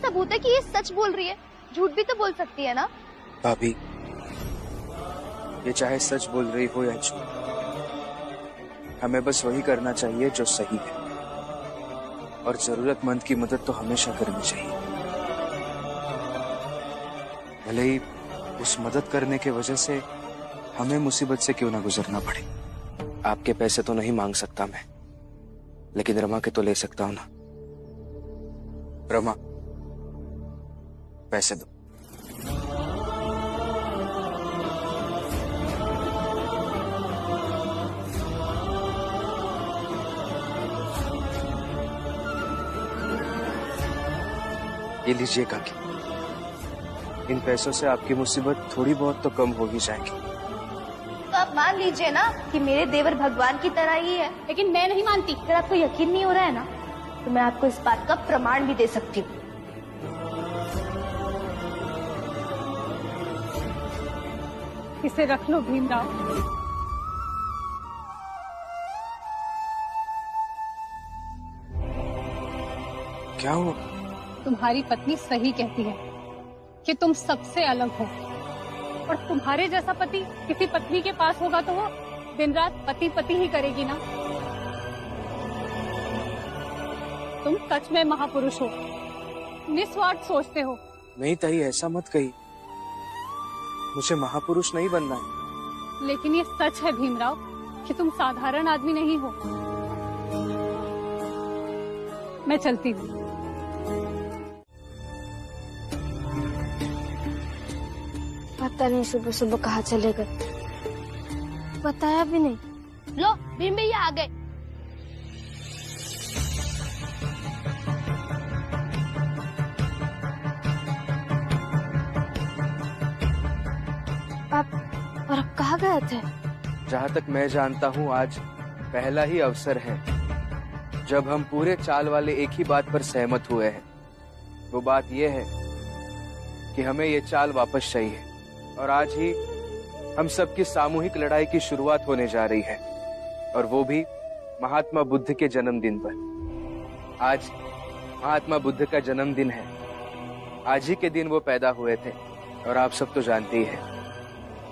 सबूत है कि ये सच बोल रही है? झूठ भी तो बोल सकती है ना। भाभी, ये चाहे सच बोल रही हो या झूठ, हमें बस वही करना चाहिए जो सही है, और जरूरतमंद की मदद तो हमेशा करनी चाहिए, भले ही उस मदद करने के वजह से हमें मुसीबत से क्यों ना गुजरना पड़े। आपके पैसे तो नहीं मांग सकता मैं, लेकिन रमा के तो ले सकता हूं ना। रमा, पैसे दो। ये लीजिए काकी, इन पैसों से आपकी मुसीबत थोड़ी बहुत तो कम हो ही जाएगी। तो आप मान लीजिए ना कि मेरे देवर भगवान की तरह ही है। लेकिन मैं नहीं मानती। अगर आपको यकीन नहीं हो रहा है ना, तो मैं आपको इस बात का प्रमाण भी दे सकती हूँ। इसे रख लो भीमराव। क्या हुआ? तुम्हारी पत्नी सही कहती है कि तुम सबसे अलग हो, और तुम्हारे जैसा पति किसी पत्नी के पास होगा तो वो दिन रात पति पति ही करेगी ना। तुम सच में महापुरुष हो, निस्वार्थ सोचते हो। नहीं ताई, ऐसा मत कही, मुझे महापुरुष नहीं बनना है। लेकिन ये सच है भीमराव कि तुम साधारण आदमी नहीं हो। मैं चलती हूँ। पता नहीं सुबह सुबह कहाँ चले गए, बताया भी नहीं। लो, भीम भैया आ गए। और अब कहाँ गए थे? जहाँ तक मैं जानता हूँ, आज पहला ही अवसर है जब हम पूरे चाल वाले एक ही बात पर सहमत हुए हैं। वो बात ये है कि हमें ये चाल वापस चाहिए, और आज ही हम सबकी सामूहिक लड़ाई की शुरुआत होने जा रही है, और वो भी महात्मा बुद्ध के जन्मदिन पर। आज महात्मा बुद्ध का जन्मदिन है। आज ही के दिन वो पैदा हुए थे, और आप सब तो जानते ही हैं,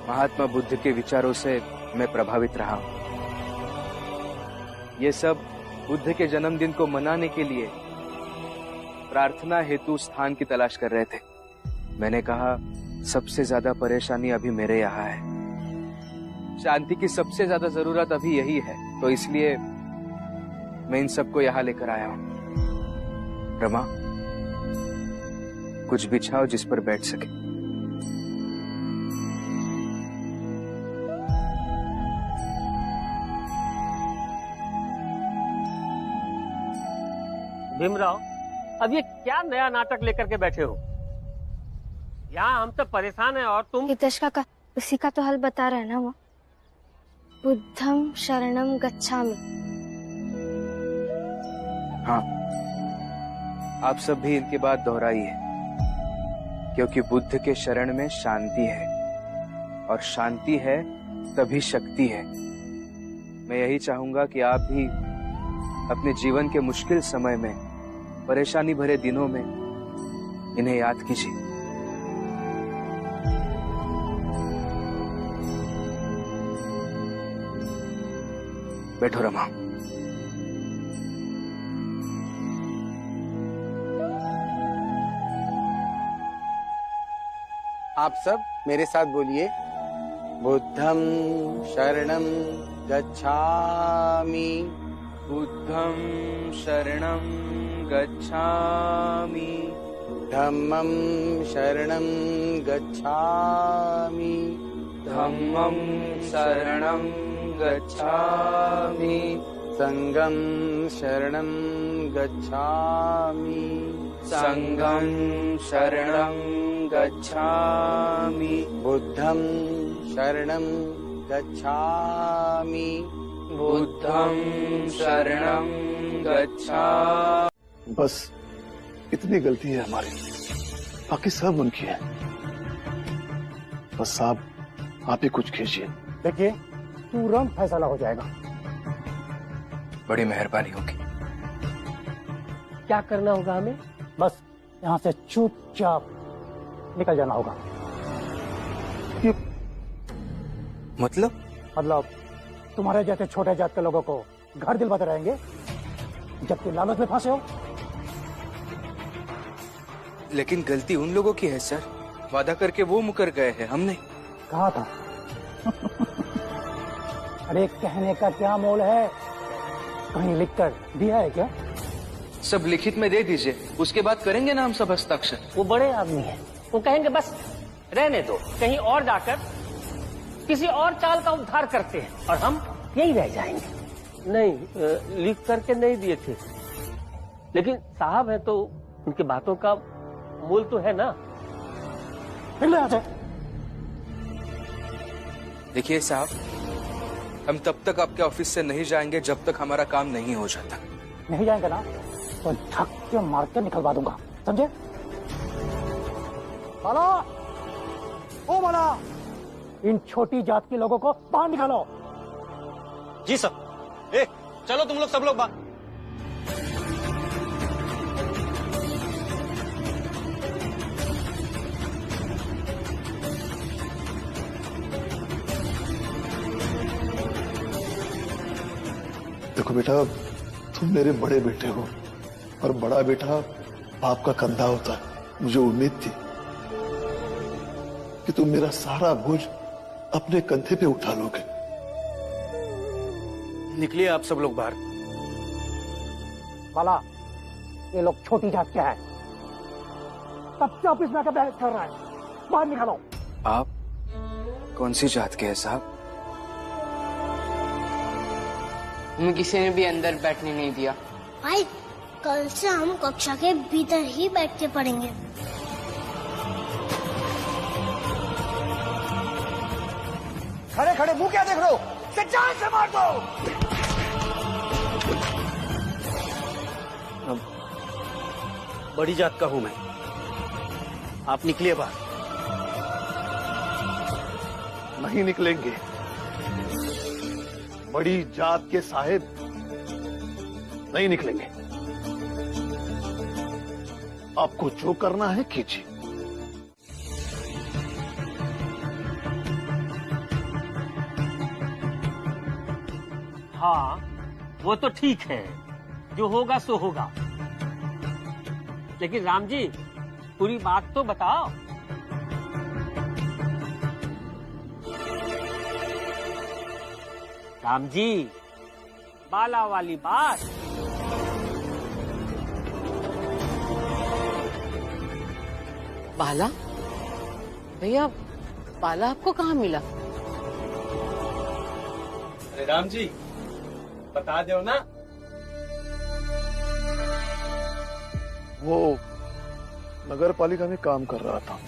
महात्मा बुद्ध के विचारों से मैं प्रभावित रहा हूं। ये सब बुद्ध के जन्मदिन को मनाने के लिए प्रार्थना हेतु स्थान की तलाश कर रहे थे। मैंने कहा, सबसे ज्यादा परेशानी अभी मेरे यहाँ है, शांति की सबसे ज्यादा जरूरत अभी यही है, तो इसलिए मैं इन सबको यहाँ लेकर आया हूँ। रमा, कुछ बिछाओ जिस पर बैठ सके। भीमराव, अब ये क्या नया नाटक लेकर के बैठे हो? यहाँ हम सब परेशान हैं और तुम। हितैषी का उसी का तो हल बता रहे हैं ना वो। बुद्धम शरणम गच्छामि। हाँ, आप सब भी इनकी बात दोहराइए, क्योंकि बुद्ध के शरण में शांति है, और शांति है तभी शक्ति है। मैं यही चाहूंगा कि आप भी अपने जीवन के मुश्किल समय में, परेशानी भरे दिनों में इन्हें याद कीजिए। बैठो रमा। आप सब मेरे साथ बोलिए, बुद्धं शरणं गच्छामि। बुद्धं शरणं गच्छामि। धम्मं शरणं गच्छामि। धम्मं शरणं गच्छामि। संघं शरणं गच्छामि। संघं शरणं गच्छामि। बुद्धं शरणं गच्छामि। बुद्धं शरणं गच्छामि। बस इतनी गलती है हमारी, बाकी सब उनकी है। बस आप ही कुछ कीजिए। देखिए, तुरंत फैसला हो जाएगा। बड़ी मेहरबानी होगी। क्या करना होगा हमें? बस यहाँ से चुपचाप निकल जाना होगा। मतलब तुम्हारे जैसे छोटे जात के लोगों को घर दिलवाते रहेंगे जबकि लालच में फंसे हो। लेकिन गलती उन लोगों की है सर, वादा करके वो मुकर गए हैं, हमने कहा था। अरे कहने का क्या मोल है, कहीं लिखकर दिया है क्या? सब लिखित में दे दीजिए, उसके बाद करेंगे ना हम सब हस्ताक्षर। वो बड़े आदमी हैं, वो कहेंगे बस रहने दो, कहीं और जाकर किसी और चाल का उद्धार करते हैं और हम यही रह जाएंगे। नहीं, लिख करके नहीं दिए थे, लेकिन साहब है तो उनकी बातों का मूल तो है ना। देखिए साहब, हम तब तक आपके ऑफिस से नहीं जाएंगे जब तक हमारा काम नहीं हो जाता। नहीं जाएंगे ना तो धक्के मार के निकलवा दूंगा, समझे? बाला, ओ बाला, इन छोटी जात के लोगों को बाहर निकालो। जी सर। ए, चलो तुम लोग सब लोग बाहर। देखो बेटा, तुम मेरे बड़े बेटे हो और बड़ा बेटा बाप का कंधा होता है। मुझे उम्मीद थी कि तुम मेरा सारा बोझ अपने कंधे पे उठा लोगे। निकलिए आप सब लोग बाहर। बाला, ये लोग छोटी जात क्या है, तब से ऑफिस में आकर बहस कर रहा है, बाहर निकालो। आप कौन सी जात के हैं साहब? हमें किसी ने भी अंदर बैठने नहीं दिया। भाई, कल से हम कक्षा के भीतर ही बैठ के पढ़ेंगे। खड़े खड़े मुंह क्या देख रहे हो? जान से मार दो। बड़ी जात का हूं मैं, आप निकलिए बाहर। नहीं निकलेंगे। बड़ी जात के साहेब नहीं निकलेंगे। आपको जो करना है कीजिए। हाँ, वो तो ठीक है, जो होगा सो होगा, लेकिन राम जी पूरी बात तो बताओ। राम जी, बाला वाली बात। बाला? भैया, बाला आपको कहाँ मिला? अरे राम जी, बता दो ना। वो नगर पालिका में काम कर रहा था।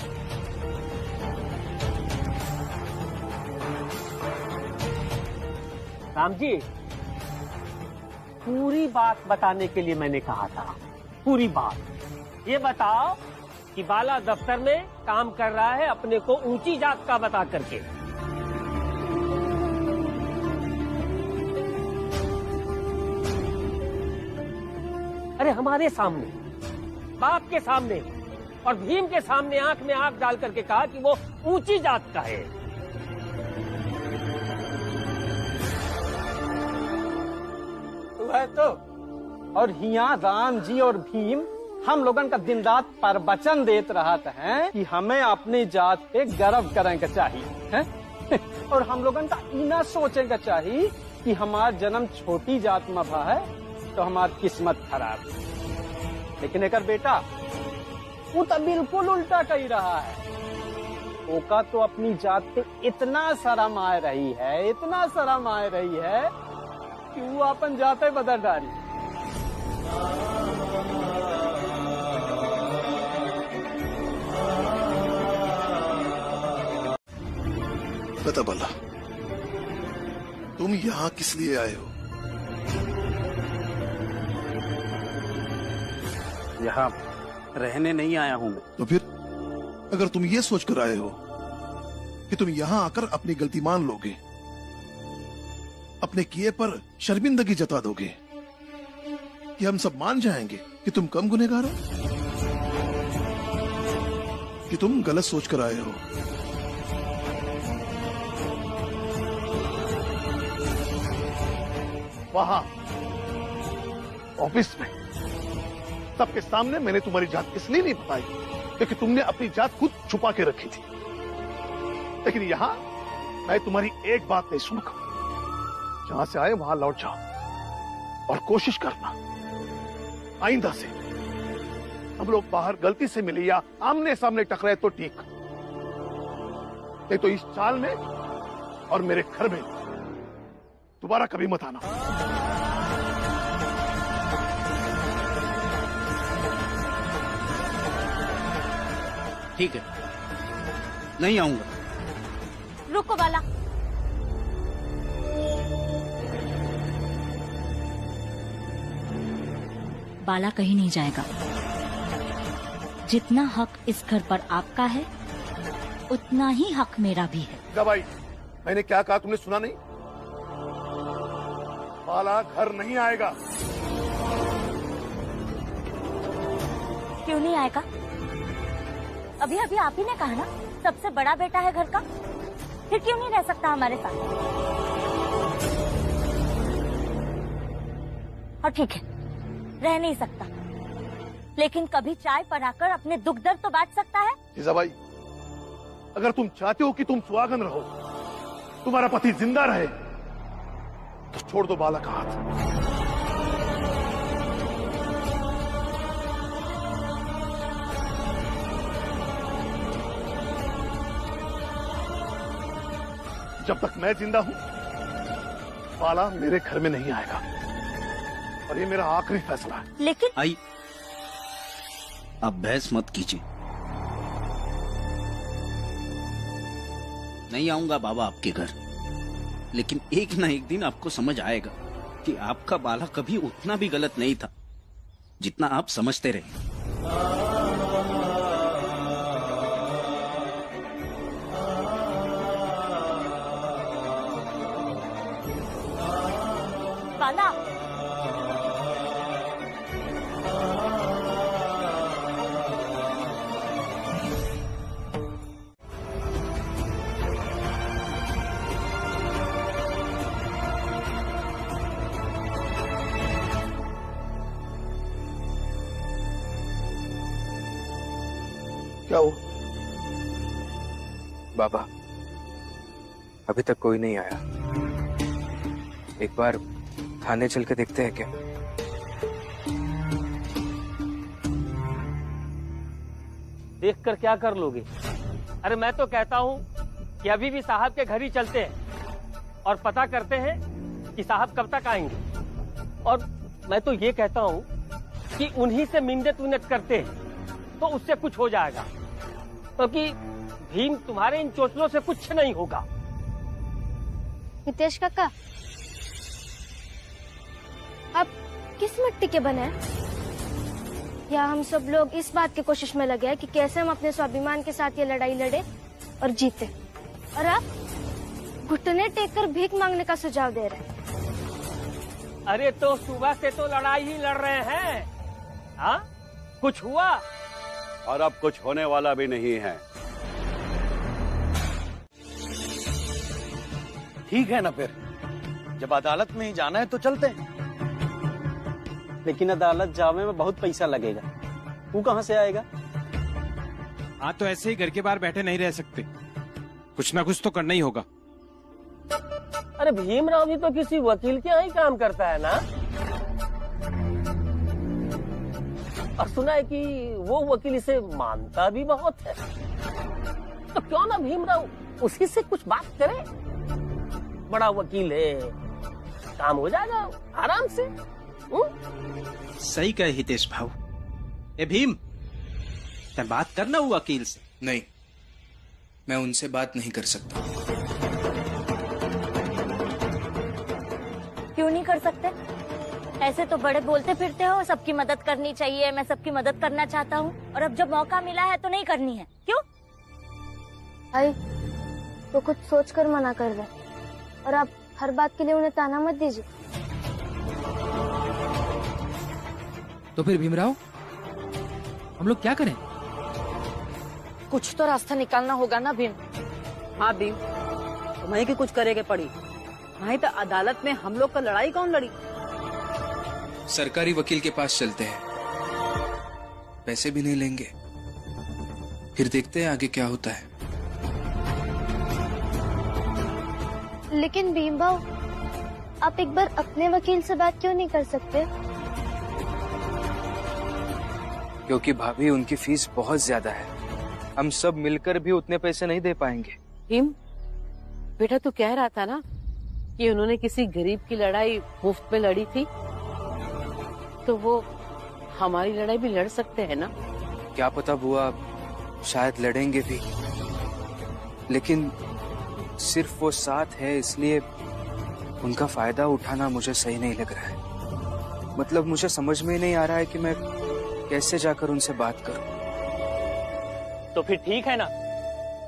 राम जी, पूरी बात बताने के लिए मैंने कहा था, पूरी बात। ये बताओ कि बाला दफ्तर में काम कर रहा है अपने को ऊंची जात का बता करके। अरे हमारे सामने, बाप के सामने और भीम के सामने आंख में आंख डाल करके कहा कि वो ऊंची जात का है। है तो। और हिया राम जी और भीम हम लोगन का दिन रात प्रवचन देत रहत हैं कि हमें अपनी जात पे गर्व करें का चाहिए हैं? और हम लोगन का इना सोचे का चाहिए कि हमार जन्म छोटी जात में भा है तो हमार किस्मत खराब है। लेकिन एक बेटा वो तो बिल्कुल उल्टा कही रहा है। ओका तो अपनी जात पे इतना शर्म आ रही है, इतना शर्म आ रही है कि वो अपन जाते बदल डाली। बता बाला, तुम यहाँ किस लिए आए हो? यहाँ रहने नहीं आया हूँ मैं। तो फिर अगर तुम ये सोचकर आए हो कि तुम यहाँ आकर अपनी गलती मान लोगे, अपने किए पर शर्मिंदगी जता दोगे, कि हम सब मान जाएंगे कि तुम कम गुनहगार हो, कि तुम गलत सोच कर आए हो। वहां ऑफिस में सबके सामने मैंने तुम्हारी जात इसलिए नहीं बताई क्योंकि तुमने अपनी जात खुद छुपा के रखी थी, लेकिन यहां मैं तुम्हारी एक बात नहीं सुनूंगा। जहां से आए वहां लौट जाओ और कोशिश करना आइंदा से हम लोग बाहर गलती से मिले या आमने सामने टकराए तो ठीक, नहीं तो इस चाल में और मेरे घर में दोबारा कभी मत आना। ठीक है, नहीं आऊंगा। रुको बाला, बाला कहीं नहीं जाएगा। जितना हक इस घर पर आपका है उतना ही हक मेरा भी है। भाई, मैंने क्या कहा तुमने सुना नहीं? बाला घर नहीं आएगा। क्यों नहीं आएगा? अभी अभी आप ही ने कहा ना सबसे बड़ा बेटा है घर का, फिर क्यों नहीं रह सकता हमारे साथ? और ठीक है, रह नहीं सकता, लेकिन कभी चाय बनाकर अपने दुख दर्द तो बांट सकता है। जीजाबाई, अगर तुम चाहते हो कि तुम सुहागन रहो, तुम्हारा पति जिंदा रहे, तो छोड़ दो बाला का हाथ। जब तक मैं जिंदा हूं, बाला मेरे घर में नहीं आएगा, और ये मेरा आखिरी फैसला है। लेकिन आई, अब बहस मत कीजिए। नहीं आऊंगा बाबा आपके घर, लेकिन एक ना एक दिन आपको समझ आएगा कि आपका बाला कभी उतना भी गलत नहीं था जितना आप समझते रहे। बाला, क्या हुआ? बाबा, अभी तक कोई नहीं आया। एक बार थाने चल के देखते हैं क्या? देखकर क्या कर लोगे? अरे मैं तो कहता हूँ कि अभी भी साहब के घर ही चलते हैं और पता करते हैं कि साहब कब तक आएंगे। और मैं तो ये कहता हूँ कि उन्हीं से मिन्नत विन्नत करते हैं तो उससे कुछ हो जाएगा, क्योंकि भीम तुम्हारे इन चोचलों से कुछ नहीं होगा। हितेश काका, आप किस मिट्टी के बने हैं? या हम सब लोग इस बात की कोशिश में लगे हैं कि कैसे हम अपने स्वाभिमान के साथ ये लड़ाई लड़े और जीते, और आप घुटने टेक कर भीख मांगने का सुझाव दे रहे हैं। अरे तो सुबह से तो लड़ाई ही लड़ रहे हैं। हाँ, कुछ हुआ? और अब कुछ होने वाला भी नहीं है। ठीक है ना, फिर जब अदालत में ही जाना है तो चलते हैं। लेकिन अदालत जाने में बहुत पैसा लगेगा, वो कहाँ से आएगा? हाँ, तो ऐसे ही घर के बाहर बैठे नहीं रह सकते, कुछ ना कुछ तो करना ही होगा। अरे भीमराव जी तो किसी वकील के यहाँ ही काम करता है ना, और सुना है कि वो वकील इसे मानता भी बहुत है। तो क्यों ना भीमराव उसी से कुछ बात करे? बड़ा वकील है, काम हो जाएगा आराम से। सही कहे हितेश भाऊ। ए भीम, ते बात करना वो वकील से। नहीं, मैं उनसे बात नहीं कर सकता। क्यों नहीं कर सकते? ऐसे तो बड़े बोलते फिरते हो सबकी मदद करनी चाहिए, मैं सबकी मदद करना चाहता हूँ, और अब जब मौका मिला है तो नहीं करनी है, क्यों? आई तो कुछ सोच कर मना कर रहे, और आप हर बात के लिए उन्हें ताना मत दीजिए। तो फिर भीमराव, हम लोग क्या करें? कुछ तो रास्ता निकालना होगा ना भीम। हाँ भीम, तुम्हें की कुछ करेगे पड़ी, नहीं तो अदालत में हम लोग का लड़ाई कौन लड़ी। सरकारी वकील के पास चलते हैं, पैसे भी नहीं लेंगे, फिर देखते हैं आगे क्या होता है। लेकिन भीम भाऊ, आप एक बार अपने वकील से बात क्यों नहीं कर सकते? क्योंकि भाभी उनकी फीस बहुत ज्यादा है, हम सब मिलकर भी उतने पैसे नहीं दे पाएंगे। भीम बेटा, तू कह रहा था ना कि उन्होंने किसी गरीब की लड़ाई मुफ्त में लड़ी थी, तो वो हमारी लड़ाई भी लड़ सकते हैं ना? क्या पता बुआ, शायद लड़ेंगे भी, लेकिन सिर्फ वो साथ है इसलिए उनका फायदा उठाना मुझे सही नहीं लग रहा है। मतलब मुझे समझ में ही नहीं आ रहा है कि मैं कैसे जाकर उनसे बात करूं। तो फिर ठीक है ना,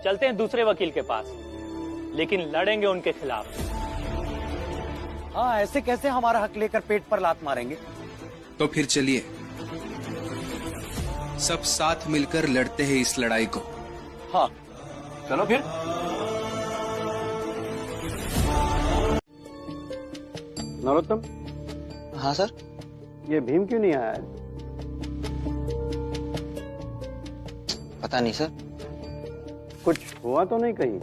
चलते हैं दूसरे वकील के पास, लेकिन लड़ेंगे उनके खिलाफ। हाँ, ऐसे कैसे हमारा हक लेकर पेट पर लात मारेंगे? तो फिर चलिए सब साथ मिलकर लड़ते हैं इस लड़ाई को। हाँ चलो फिर। नरोत्तम। हाँ सर। ये भीम क्यों नहीं आया है? पता नहीं सर। कुछ हुआ तो नहीं कहीं?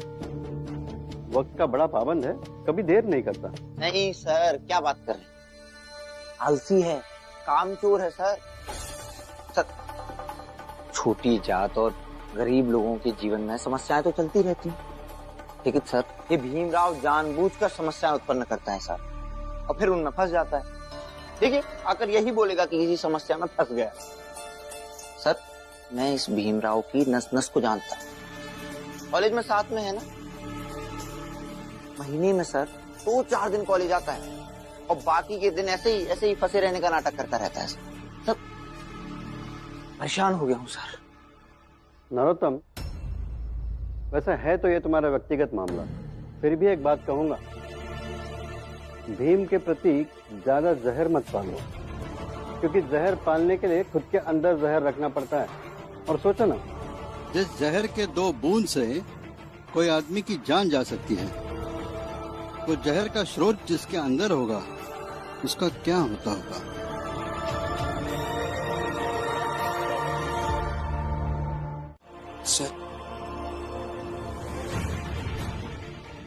वक्त का बड़ा पाबंद है, कभी देर नहीं करता। नहीं सर, क्या बात कर रहे हैं, आलसी है, कामचोर है सर। छोटी जात और गरीब लोगों के जीवन में समस्याएं तो चलती रहती हैं, लेकिन सर ये भीमराव जानबूझकर समस्याएं उत्पन्न करता है सर, और फिर उनमें फंस जाता है। देखिए, आकर यही बोलेगा कि किसी समस्या में फंस गया। सर मैं इस भीमराव की नस नस को जानता हूँ, कॉलेज में साथ में है ना। महीने में सर 2-4 दिन कॉलेज आता है और बाकी के दिन ऐसे ही फंसे रहने का नाटक करता रहता है सर। परेशान हो गया हूँ सर। नरोत्तम, वैसे है तो ये तुम्हारा व्यक्तिगत मामला, फिर भी एक बात कहूंगा, भीम के प्रति ज्यादा जहर मत पालो, क्योंकि जहर पालने के लिए खुद के अंदर जहर रखना पड़ता है। और सोचो ना, जिस जहर के 2 बूंद से कोई आदमी की जान जा सकती है, तो जहर का स्रोत जिसके अंदर होगा उसका क्या होता होगा। सर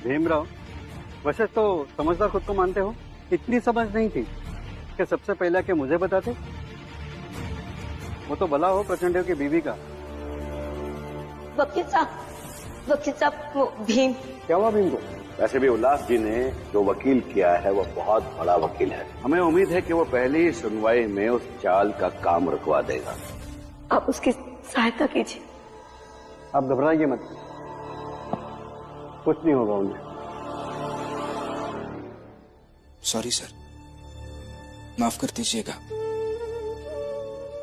भीमराव, वैसे तो समझदार खुद को मानते हो, इतनी समझ नहीं थी कि सबसे पहले के मुझे बताते। वो तो भला हो प्रचंड की बीवी का। वकील साहब वो भीम। क्या हुआ भीम को? वैसे भी उल्लास जी ने जो वकील किया है वो बहुत बड़ा वकील है, हमें उम्मीद है कि वो पहली ही सुनवाई में उस चाल का काम रुकवा देगा। आप उसकी सहायता कीजिए। आप घबराइए मत, कुछ नहीं होगा उन्हें। सॉरी सर, माफ कर दीजिएगा,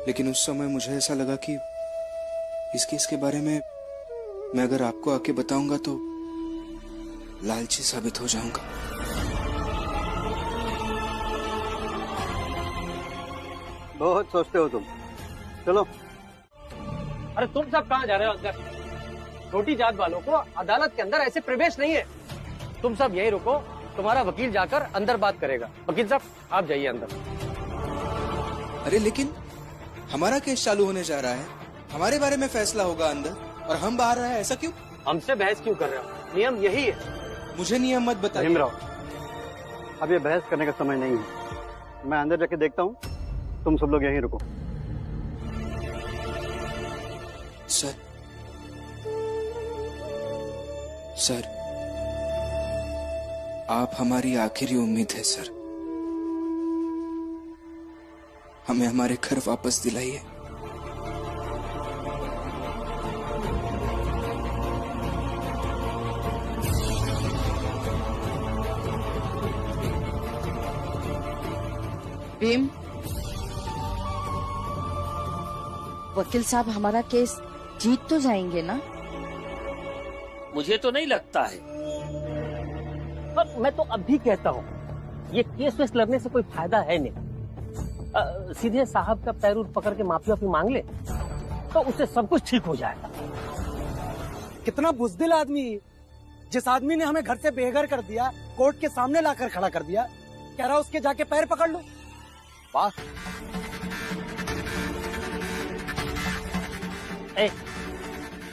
लेकिन उस समय मुझे ऐसा लगा कि इस केस के बारे में मैं अगर आपको आके बताऊंगा तो लालची साबित हो जाऊंगा। बहुत सोचते हो तुम। चलो। अरे तुम सब कहाँ जा रहे हो अंदर? छोटी जात वालों को अदालत के अंदर ऐसे प्रवेश नहीं है। तुम सब यही रुको, तुम्हारा वकील जाकर अंदर बात करेगा। वकील साहब आप जाइए अंदर। अरे लेकिन हमारा केस चालू होने जा रहा है, हमारे बारे में फैसला होगा अंदर और हम बाहर रहे, ऐसा क्यों? हमसे बहस क्यों कर रहे हो? नियम यही है। मुझे नियम मत बताइए। भीमराव, अब ये बहस करने का समय नहीं है, मैं अंदर जाके देखता हूँ, तुम सब लोग यहीं रुको। सर, आप हमारी आखिरी उम्मीद है सर, हमें हमारे घर वापस दिलाइए। भीम, वकील साहब हमारा केस जीत तो जाएंगे ना? मुझे तो नहीं लगता है, पर मैं तो अब भी कहता हूँ ये केस वेस लड़ने से कोई फायदा है नहीं। सीधे साहब का पैर पकड़ के माफी वाफी मांग ले तो उससे सब कुछ ठीक हो जाएगा। कितना बुजदिल आदमी है। जिस आदमी ने हमें घर से बेघर कर दिया, कोर्ट के सामने लाकर खड़ा कर दिया, कह रहा उसके जाके पैर पकड़ लो। वाह।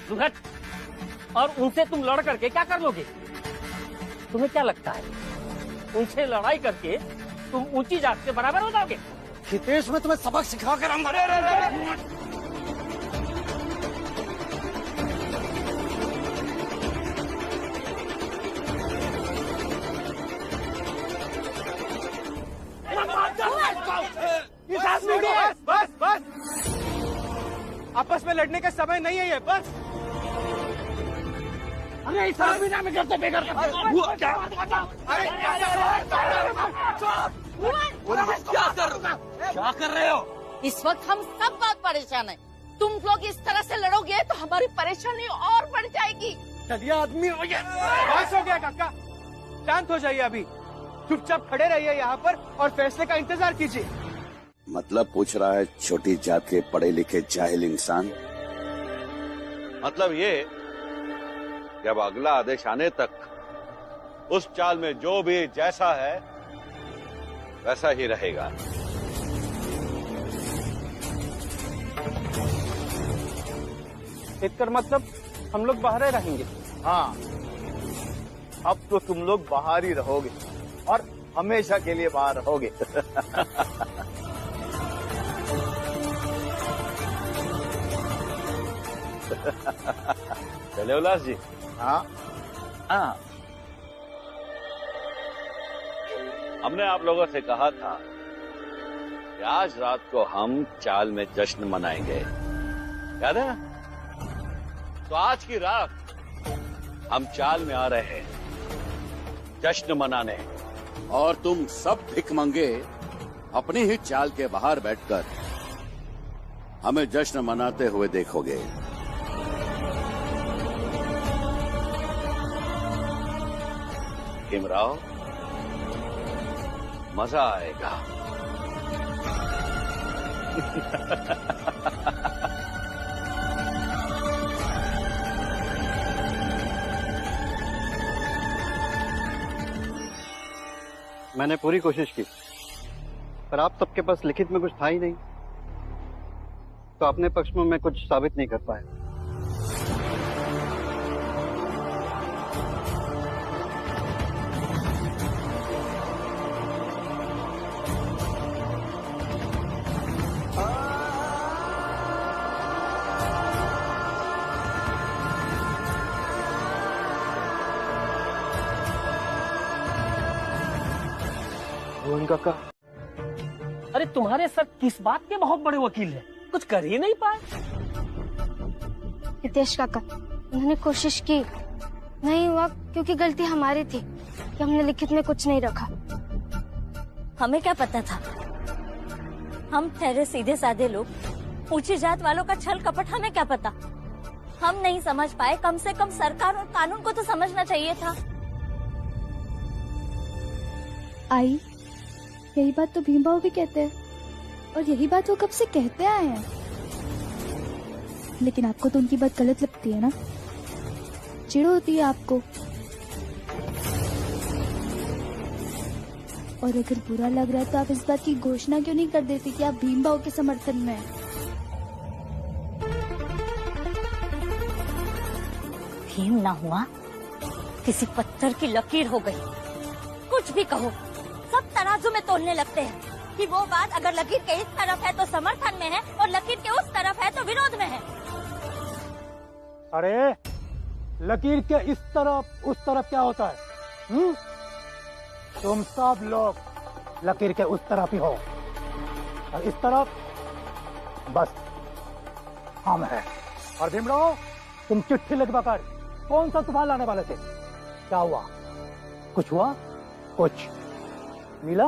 दुर्घट, और उनसे तुम लड़ करके क्या कर लोगे? तुम्हें क्या लगता है उनसे लड़ाई करके तुम ऊंची जात के बराबर हो जाओगे? हितेश, मैं तुम्हें सबक सिखा कर इस आदमी को बस बस, आपस में लड़ने का समय नहीं है ये, बस। अरे इस आदमी ने हमें घर से बेघर कर दिया। क्या कर रहे हो? इस वक्त हम सब बहुत परेशान हैं। तुम लोग इस तरह से लड़ोगे तो हमारी परेशानी और बढ़ जाएगी। चलिए आदमी हो गया। बस हो गया काका, शांत हो जाइए। अभी चुपचाप खड़े रहिए यहाँ पर और फैसले का इंतजार कीजिए। मतलब पूछ रहा है छोटी जात के पढ़े लिखे जाहिल इंसान। मतलब ये कि अब अगला आदेश आने तक उस चाल में जो भी जैसा है वैसा ही रहेगा। इसका मतलब हम लोग बाहर रहेंगे। हाँ, अब तो तुम लोग बाहर ही रहोगे और हमेशा के लिए बाहर रहोगे। चले उल्लास जी। हाँ हाँ, हमने आप लोगों से कहा था कि आज रात को हम चाल में जश्न मनाएंगे, याद है ना? तो आज की रात हम चाल में आ रहे हैं जश्न मनाने, और तुम सब भिखमंगे अपनी ही चाल के बाहर बैठकर हमें जश्न मनाते हुए देखोगे। भीमराव, मजा आएगा। मैंने पूरी कोशिश की, पर आप सबके पास लिखित में कुछ था ही नहीं, तो अपने पक्ष में मैं कुछ साबित नहीं कर पाया। काका, अरे तुम्हारे सर किस बात के बहुत बड़े वकील हैं, कुछ कर ही नहीं पाए। हितेश काका, उन्होंने कोशिश की, नहीं हुआ क्योंकि गलती हमारी थी कि हमने लिखित में कुछ नहीं रखा। हमें क्या पता था? हम ठहरे सीधे साधे लोग, ऊंची जात वालों का छल कपट हमें क्या पता? हम नहीं समझ पाए, कम से कम सरकार और कानून को तो समझना चाहिए था। आई, यही बात तो भीमबाऊ भी कहते हैं और यही बात वो कब से कहते आए हैं। लेकिन आपको तो उनकी बात गलत लगती है ना, चिढ़ होती है आपको। और अगर बुरा लग रहा है तो आप इस बात की घोषणा क्यों नहीं कर देती कि आप भीमबाऊ के समर्थन में हैं? भीम ना हुआ, किसी पत्थर की लकीर हो गई। कुछ भी कहो, सब तराजू में तोलने लगते हैं कि वो बात अगर लकीर के इस तरफ है तो समर्थन में है और लकीर के उस तरफ है तो विरोध में है। अरे लकीर के इस तरफ उस तरफ क्या होता है? तुम सब लोग लकीर के उस तरफ ही हो और इस तरफ बस हम हैं। और भीमराव, तुम चिट्ठी लिखवा कर कौन सा तूफान लाने वाले थे? क्या हुआ? कुछ हुआ? कुछ मिला?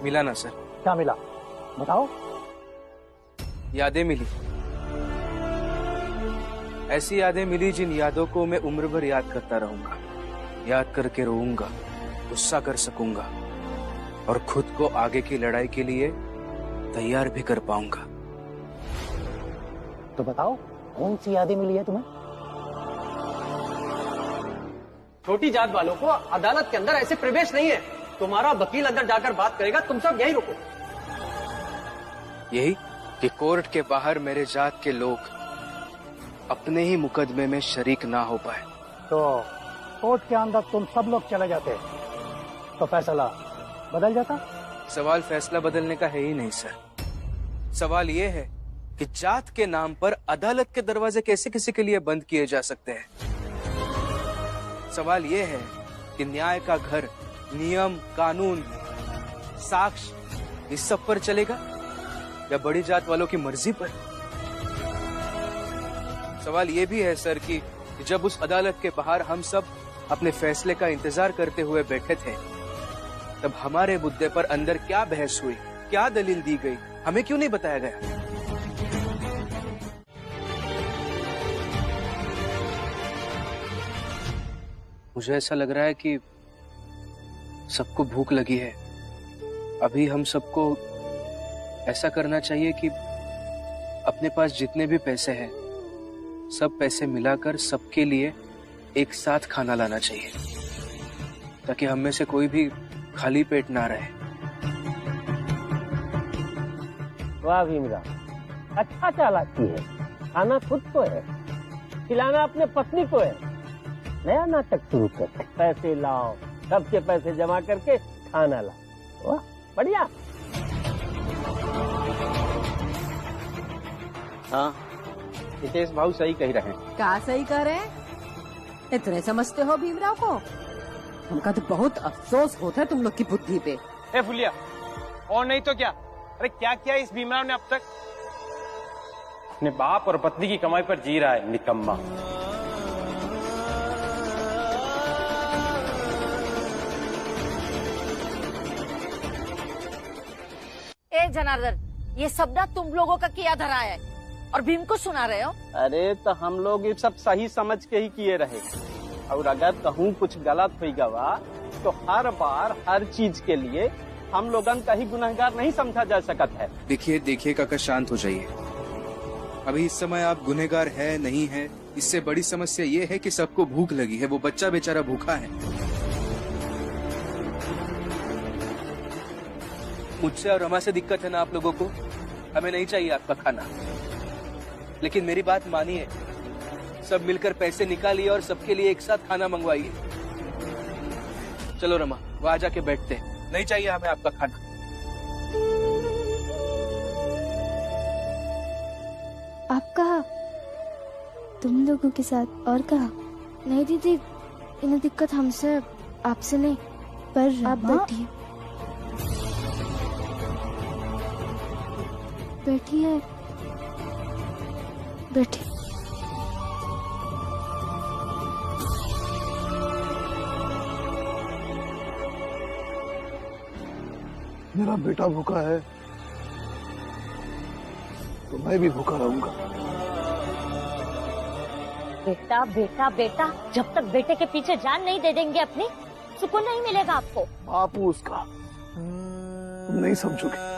मिला ना सर। क्या मिला? बताओ। यादें मिली, ऐसी यादें मिली जिन यादों को मैं उम्र भर याद करता रहूंगा, याद करके रोऊंगा, गुस्सा कर सकूंगा, और खुद को आगे की लड़ाई के लिए तैयार भी कर पाऊंगा। तो बताओ कौन सी यादें मिली है तुम्हें? छोटी जात वालों को अदालत के अंदर ऐसे प्रवेश नहीं है। तुम्हारा वकील अंदर जाकर बात करेगा, तुम सब यही रुको। यही कि कोर्ट के बाहर मेरे जात के लोग अपने ही मुकदमे में शरीक ना हो पाए। तो कोर्ट के अंदर तुम सब लोग चले जाते तो फैसला बदल जाता? सवाल फैसला बदलने का है ही नहीं सर। सवाल ये है कि जात के नाम पर अदालत के दरवाजे कैसे किसी के लिए बंद किए जा सकते हैं। सवाल ये है कि न्याय का घर नियम, कानून, साक्ष्य इस सब पर चलेगा या बड़ी जात वालों की मर्जी पर। सवाल ये भी है सर कि जब उस अदालत के बाहर हम सब अपने फैसले का इंतजार करते हुए बैठे थे, तब हमारे मुद्दे पर अंदर क्या बहस हुई, क्या दलील दी गई, हमें क्यों नहीं बताया गया? मुझे ऐसा लग रहा है कि सबको भूख लगी है। अभी हम सबको ऐसा करना चाहिए कि अपने पास जितने भी पैसे हैं, सब पैसे मिलाकर सबके लिए एक साथ खाना लाना चाहिए, ताकि हम में से कोई भी खाली पेट ना रहे। वाह भीमराव, अच्छा चालाकी है। खाना खुद को है, खिलाना अपने पत्नी को है। नया नाटक शुरू कर, पैसे लाओ, सबके पैसे जमा करके खाना लाओ। वाह बढ़िया। हाँ, हितेश भाऊ सही कह रहे हैं। क्या सही कह रहे हैं? इतने समझते हो भीमराव को? उनका तो बहुत अफसोस होता है तुम लोग की बुद्धि पे। ए फुलिया, और नहीं तो क्या? अरे क्या किया इस भीमराव ने अब तक? अपने बाप और पत्नी की कमाई पर जी रहा है, निकम्मा। ए जनार्दन, ये सब ना तुम लोगों का किया धरा है और भीम को सुना रहे हो। अरे तो हम लोग ये सब सही समझ के ही किए रहे, और अगर कहूँ कुछ गलत हुई गवा तो हर बार हर चीज के लिए हम लोगन का ही गुनहगार नहीं समझा जा सकता है। देखिए काका, शांत हो जाइए। अभी इस समय आप गुनहगार है नहीं है, इससे बड़ी समस्या ये है कि सबको भूख लगी है। वो बच्चा बेचारा भूखा है। मुझसे और रमा से दिक्कत है ना आप लोगों को? हमें नहीं चाहिए आपका खाना, लेकिन मेरी बात मानिए, सब मिलकर पैसे निकालिए और सबके लिए एक साथ खाना मंगवाइए। चलो रमा, वहां जाके बैठते हैं। नहीं चाहिए हमें आपका खाना। आप कहा तुम लोगों के साथ और कहा? नहीं दीदी, इन्हें दिक्कत हमसे आपसे नहीं, पर आप बैठिए बैठिए बैठिए। मेरा बेटा भूखा है तो मैं भी भूखा रहूंगा। बेटा बेटा बेटा, जब तक बेटे के पीछे जान नहीं दे देंगे अपनी, सुकून नहीं मिलेगा आपको। बापू उसका तुम नहीं समझोगे।